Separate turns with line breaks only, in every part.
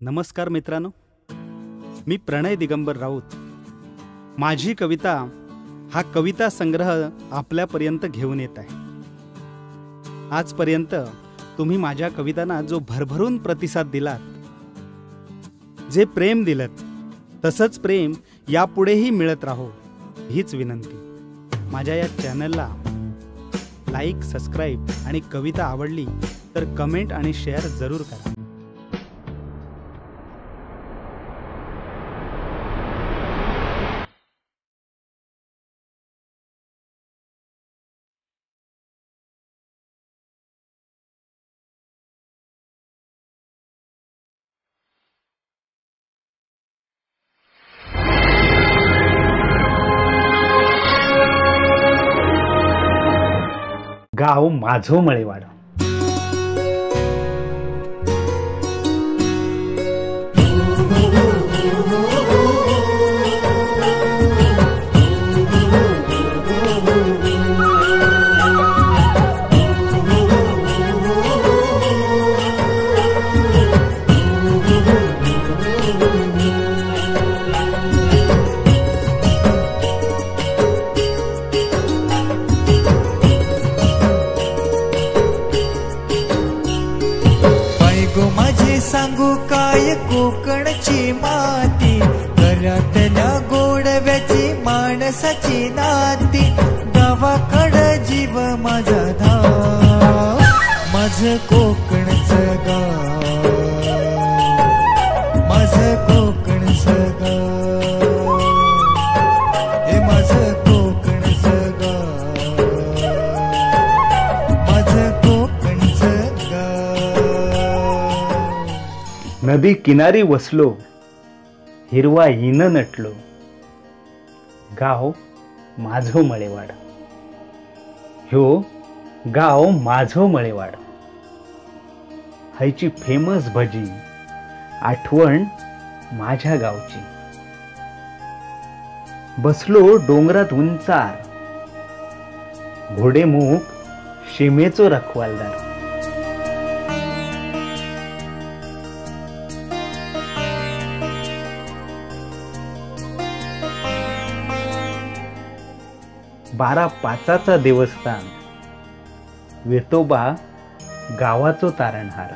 नमस्कार मित्रांनो, मी प्रणय दिगंबर राऊत. माझी कविता हा कविता संग्रह आपल्यापर्यंत घेऊन येत आहे. आजपर्यंत तुम्ही माझ्या कवितांना जो भरभरून प्रतिसाद दिलात, जे प्रेम दिलत, तसंच प्रेम यापुढेही मिळत राहो हीच विनंती. माझ्या या चॅनलला लाईक, सबस्क्राईब आणि कविता आवडली तर कमेंट आणि शेअर जरूर करा. गाव माझो मळेवाड.
सांगू काय कोकणची माती, घरातल्या गोडव्याची माणसाची नाती. गावाकड जीव माझा धाव, माझं कोकणचं गाव, माझं कोकणचं गाव, हे माझं कोकणचं गाव, माझं कोकणचं गाव.
नदी किनारी वसलो, हिरवा हिन नटलो, गाव माझो मळेवाड. ह्यो गाव माझो मळेवाड. हायची फेमस भजी, आठवण माझ्या गावची. बसलो डोंगरात उंचार, घोडेमुख शिमेचो रखवालदार. बारा पाचाचा देवस्थान, वेतोबा गावाचो तारणहार.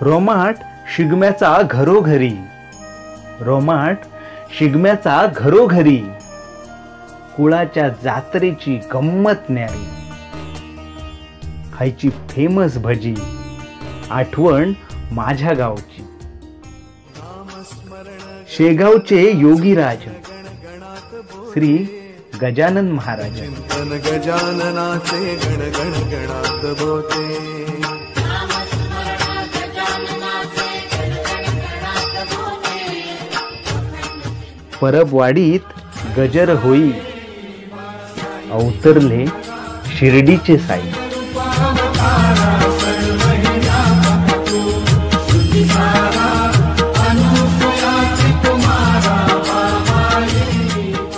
रोमाट शिगम्याचा घरोघरी, रोमाट शिगम्याचा घरोघरी. कुळाच्या जात्रेची गंमत न्यारी. हायची फेमस भजी, आठवण माझ्या गावची. शेगावचे योगीराज श्री गजानन महाराज.
गजाननाचे गण गण गणात बोते.
परबवाडीत गजर होई, अवतरले शिर्डीचे साई.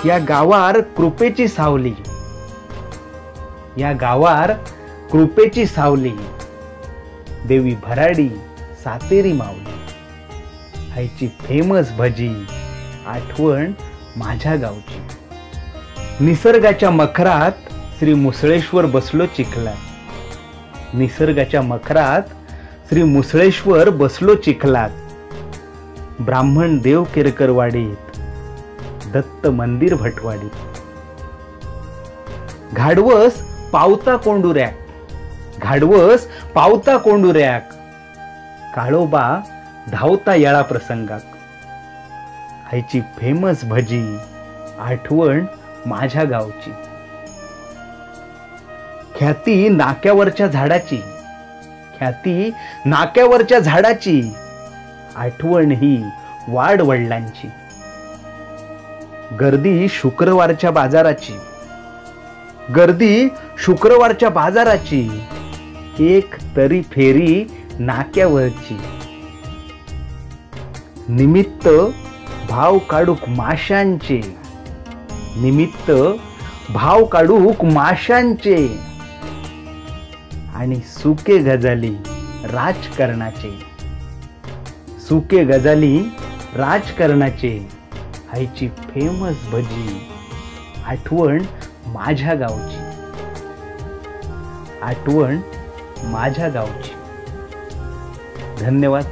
या गावार कृपेची सावली, या गावार कृपेची सावली. देवी भराडी सातेरी माऊली. हायची फेमस भजी, आठवण माझ्या गावची. निसर्गाच्या मखरात श्री मुसळेश्वर बसलो चिखलात. निसर्गाच्या मखरात श्री मुसळेश्वर बसलो चिखलात. ब्राह्मण देव केरकरवाडीत, दत्त मंदिर भटवाडीत. घाडवस पावता कोंडुऱ्याक, घाडवस पावता कोंडुऱ्याक. काळोबा धावता येळा प्रसंगाक. हायची फेमस भजी, आठवण माझ्या गावची. ख्याती नाक्यावरच्या झाडाची, ख्याती नाक्यावरच्या झाडाची. आठवण ही वाड वडिलांची. गर्दी शुक्रवारच्या बाजाराची, गर्दी शुक्रवारच्या बाजाराची. एक तरी फेरी नाक्यावरची. निमित्त भाव काढूक माशांचे, निमित्त भाव काढूक माशांचे. आणि सुके गजाली राजकारणाचे. सुके गजाली राजकारणाचे, खायची फेमस भजी, आठवण माझ्या गावची, आठवण माझ्या गावची. धन्यवाद.